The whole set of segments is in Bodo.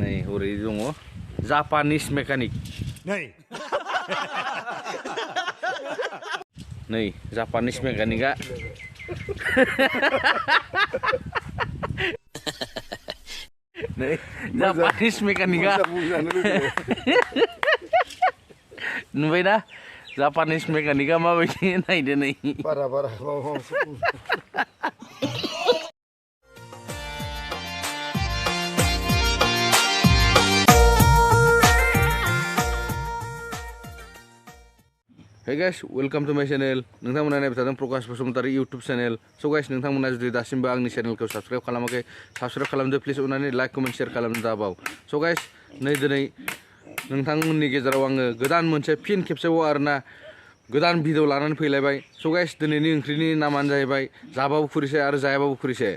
Nih, hori dong, Japanese mekanik. Nih, Japanese mekanika. Nih, Japanese mekanika. नुबाय दा जापानिस मेकानिका माबायदि नायदो नै बारा Hey guys, welcome to my channel. नोंथांमोना नायबाय थादों प्रकाश Basumatary YouTube channel. So guys, नोंथांमोना जुदि दासिमबो आंनि चेनेलखौ साबस्क्राइब खालामाखै, साबस्क्राइब खालामदो प्लिज अननानै लाइक कमेन्ट शेयार खालामनो दाबाव. So guys, नै दिनै नोंथांमोननि गेजेराव आङो गोदान मोनसे फिन खेबसेबाव आरोना गोदान भिडिअ लानानै फैलायबाय. So guys, दिनैनि ओंख्रिनि नामानो जाहैबाय जाबाबो खुरिसे आरो जायाबाबो खुरिसे.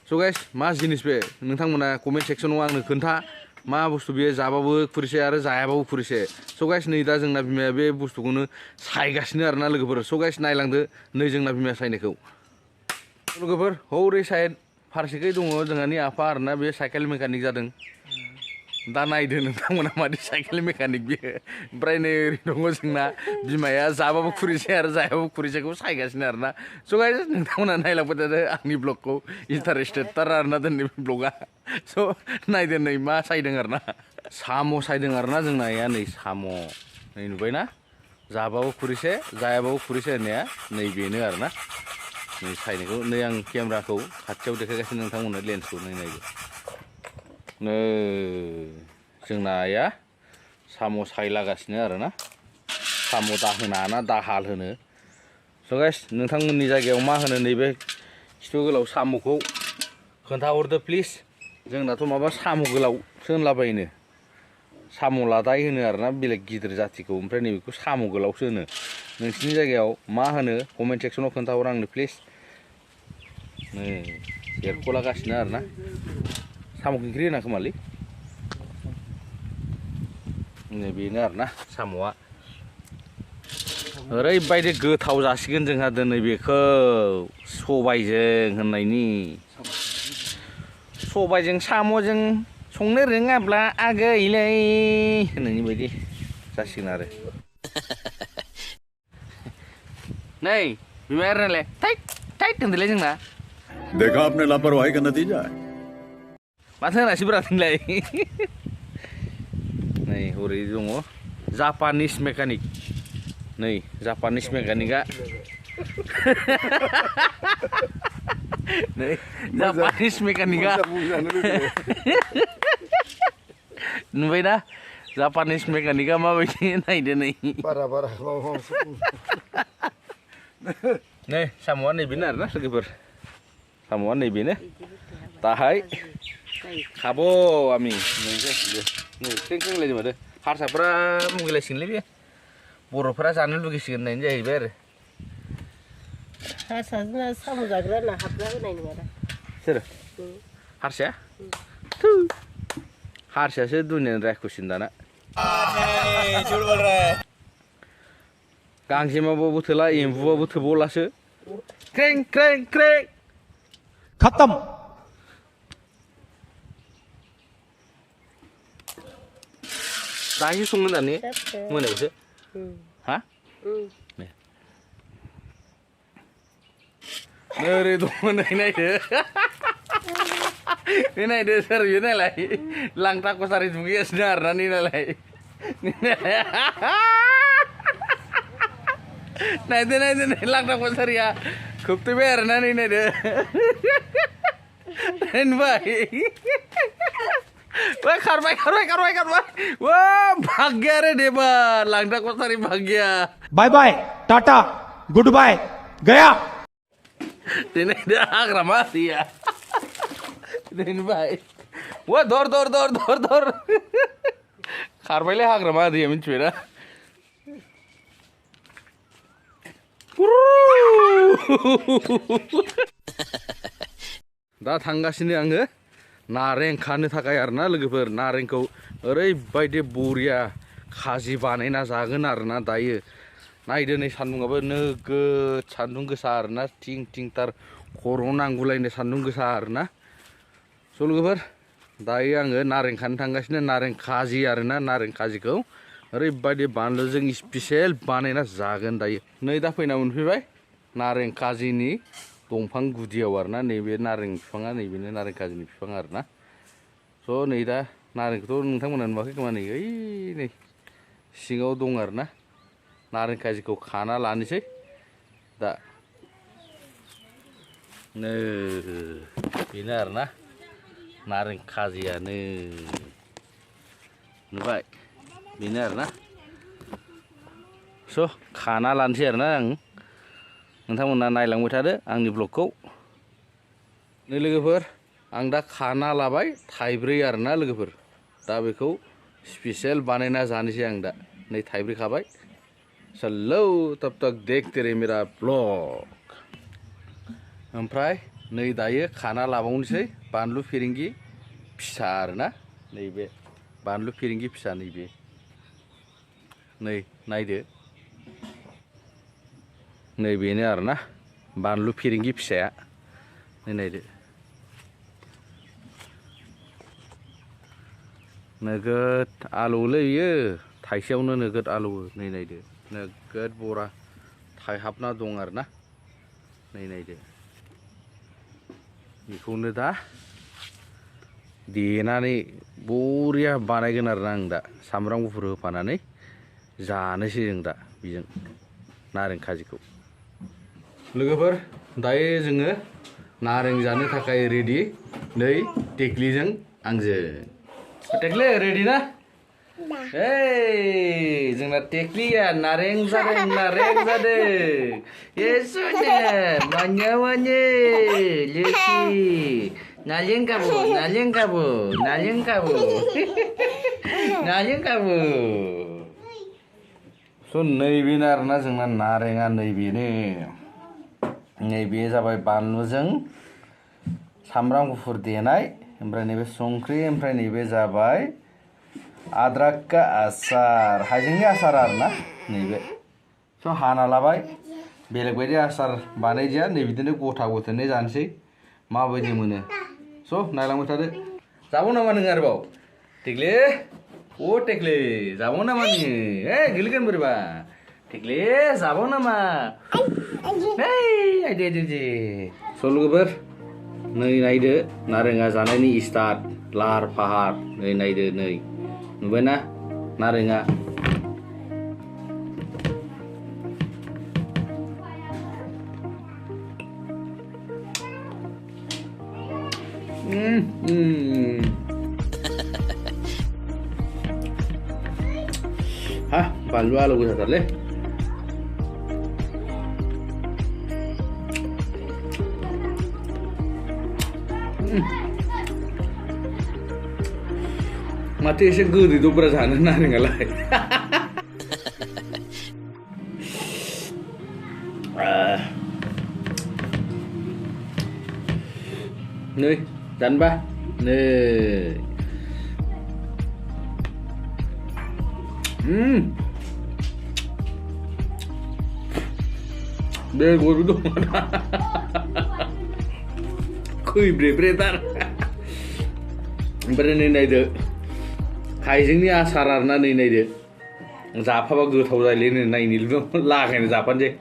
So guys, मा जिनिस बे नोंथांमोना कमेन्ट सेक्सनाव आंनो खोन्था मा बुस्थु बेयो जाबाबो खुरिसे आरो जायाबाबो खुरिसे. So guys, नै दा जोंना बिमाया बे बुस्थुखौनो सायगासिनो आरोना लोगोफोर. So guys, नायलांदो नै जोंना बिमाया सायनायखौ. लोगोफोर हौरै साइड फारसेखै दङ जोंहानि आफा आरोना बे साइकेल मेकानिक जादों. दा नायदो नोंथांमोना मादि साइकेल मेकानिक बियो. ओमफ्राय नै ओरै दङ जोंना बिमाया जाबाबो खुरिसे आरो जायाबाबो खुरिसेखौ सायगासिनो आरोना. So guys, नोंथांमोना नायलांबाय थादो आंनि ब्लगखौ इन्टारेस्टेड थार आरोना दिनै ब्लगा. So नायदो नै मा सायदों आरोना साम' सायदों आरोना जोंना या नै साम' नै नुबायना जाबाबो खुरिसे जायाबाबो खुरिसे होननाया नै बेनो आरोना नै सायनायखौ नै आं केमेराखौ खाथियाव देखायगासिनो नोंथांमोननो लेन्सखौ नै नायदो नै जोंना आइया साम' सायलागासिनो आरोना साम' दाहोना ना दाहाल होनो. So guys, नोंथांमोननि जायगायाव मा होनो नैबे खिथु गोलाव साम'खौ खोन्थाहरदो प्लिज. जोंनाथ' माबा साम' गोलावसो होनलाबायनो साम' लादाय होनो आरोना बेलेग गिदिर जाथिखौ. ओमफ्राय नैबेखौ साम' गोलावसो होनो. नोंसिनि जायगायाव मा होनो कमेन्ट सेक्सनाव खोन्थाहर आंनो प्लिज. नै एरख'लागासिनो आरोना साम' खिंख्रि होना खोमालै. नै बेनो आरोना साम'आ ओरैबायदि गोथाव जासिगोन जोंहा दिनै बेखौ सबायजों होननायनि. सबायजों साम'जों संनो रोङाब्ला आगैलै होननायनि बायदि जासिगोन आरो. नै बिमाया रायलाय टाइट टाइट होनदोलै जोंना. देखा आपने लापरवाही का नतीजा है. माथो होनासै ब्रा नोंलाय. नै हरै दङ जापानिस मेकानिक. नै जापानिस मेकानिका. नै जापानिस मेकानिका. नुबाय दा जापानिस मेकानिका माबायदि नायदो नै बारा नै साम'आ नैबेनो आरोना लोगोफोर साम'आ नैबेनो दाहाय खाबो आमि नै ख्रें ख्रेंलायदों माथो. हारसाफ्रा मुगैलायसिगोनलै बे बर'फ्रा जानो लुगैसिगोन होननायनि जाहैबाय आरो. हारसाजों साम' जाग्रा ना हाबना होनाय नङा दा. सोर हारसाया हारसायासो दुनियानि रायख'सिन दाना. गांजेमाबाबो थोला एम्बुबाबो थोबावलासो ख्रें ख्रें ख्रें खत्म. दायो संगोन दानि मोनायावसो हा ओरै दङ नै नायदो नायदो सोर बियो नायलाय लांथा कसारि दुगैगासिनो आरोना नै नायलाय नायदो नायदो नै लांथा कसारिया खोबथेबाय आरोना नै नायदो नुबाय wah karbai wah भाग्य रे देवा लांटा कसारी भाग्य. बाय बाय टाटा गुड बाय गया. Ini dia hagrama dia. Ini baik. Wah dor. Karbai le hagrama dia mencuri. दा थांगासिनो आङो नारें खानो थाखाय आरोना लोगोफोर नारेंखौ ओरैबायदि बरिया खाजि बानायना जागोन आरोना दायो. नायदो नै सान्दुंआबो नोगोद सान्दुं गोसा आरोना थिं थिंथार खर' नांगुलायनाय सान्दुं गोसा आरोना. स' लोगोफोर दायो आङो नारें खानो थांगासिनो नारें खाजि आरोना नारें खाजिखौ ओरैबायदि बानलुजों स्पेसियेल बानायना जागोन दायो नै दा फैना मोनफैबाय नारें खाजिनि दंफां गुदियाव आरोना नैबे नारें बिफाङा नैबेनो नारें खाजिनि बिफां आरोना स' नै दा नारेंखौथ' नोंथांमोना नुवाखै खोमा नै ओइ नै सिङाव दं आरोना नारें खाजिखौ खाना लानोसै दा नै बेनो आरोना नारें खाजियानो नुबाय बेनो आरोना स' खाना लानोसै आरोना आं नोंथांमोना नायलांबाय थादो आंनि ब्लगखौ नै लोगोफोर आं दा खाना लाबाय थाइब्रै आरोना लोगोफोर दा बेखौ स्पेसियेल बानायना जानोसै आं दा नै थाइब्रै खाबाय चलो तब तक देखते रहे मेरा ब्लग ओमफ्राय नै दायो खाना लाबावनोसै बानलु फिरिंगि फिसा आरोना नैबे बानलु फिरिंगि फिसा नैबे नै नायदो नै बेनो आरोना बानलु फिरिंगि फिसाया नै नायदो नोगोद आलौलै बियो थाइसेयावनो नोगोद आलौवो नै नायदो नोगोद बरा थाइहाबना दं आरोना नै नायदो बेखौनो दा देनानै बरिया बानायगोन आरोना आं दा सामब्राम गुफुर होफानानै जानोसै जों दा बेजों नारें खाजिखौ लोगोफोर दायो जोङो नारें जानो थाखाय रेडि नै टेक्लिजों आंजों टेक्लि रेडि ना जोंना टेक्लिया नारें जादों येसुने मान्या माने लेखि नालें काबु स' नैबेनो आरोना जोंना नारेंआ नैबेनो नैबे जाबाय बानलुजों सामब्राम गुफुर देनाय ओमफ्राय नैबे संख्रि ओमफ्राय नैबे जाबाय अदरक का आसार हाइजेंनि आसार आरोना नैबे स' हाना लाबाय बेलेग बायदि आसार बानायदिया नै बिदिनो गथा गथानै जानोसै माबायदि मोनो स' नायलांबाय थादो जाबाव नामा नों आरोबाव टेक्लि ओ टेक्लि जाबाव नामा नोङो गोलैगोन बोरैबा टेक्लि जाबाव नामा आइदे स' लोगोफोर नै नायदो नारेंआ जानायनि स्टार्ट लाहार फाहार नै नायदो नै नुबायना नारेंआ बानलु आलौ गोसाथारलै माथो एसे गोदै दब्रा जानो नारेंआलाय नै जानोबा नै बे गरबो दङ खैब्रेब्रेथार ओमफ्राय नै नायदो हाइजेंनि आसार आरोना नै नायदो जाफाबा गोथाव जायोलै नै नायनो लागायनो जाफानोसै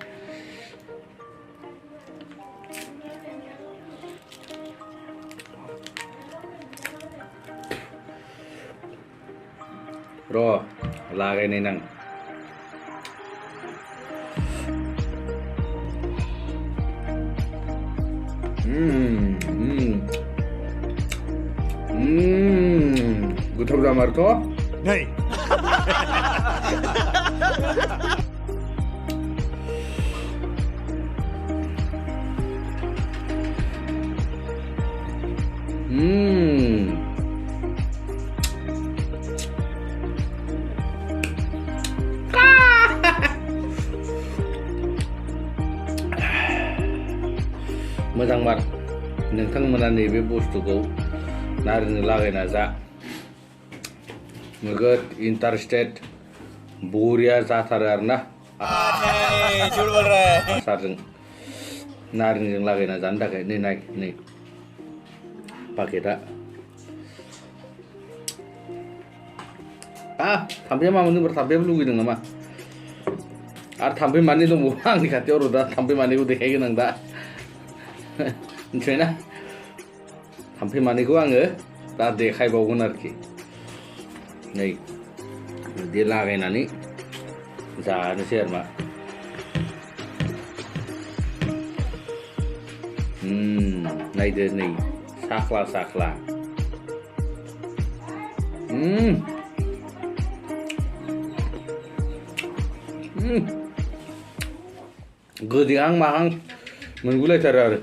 र' लागायनाय नां गोथाव जामारथ' नहीं मोजां बार नोंथांमोना नैबे बुस्थुखौ नारेंजों लागायना जा नोगोद इन्टारेस्टेड बरिया जाथारो आरोना आसारजों नारेंजों लागायना जानो थाखाय नै नाय नै पाकेटआ थाम्फैया मा मोनदों थाम्फैयाबो लुगैदों नामा आरो थाम्फै मानै दंबावो आंनि खाथियाव र' दा थाम्फै मानैखौ देखायगोन आं दा मिथिबायना थाम्फै मानैखौ आङो दा देखायबावगोन आरोखि नै बिदि लागायनानै जानोसै आरो मा नायदो नै साख्ला साख्ला गोदैहां माहां मोनगुलायथारो आरो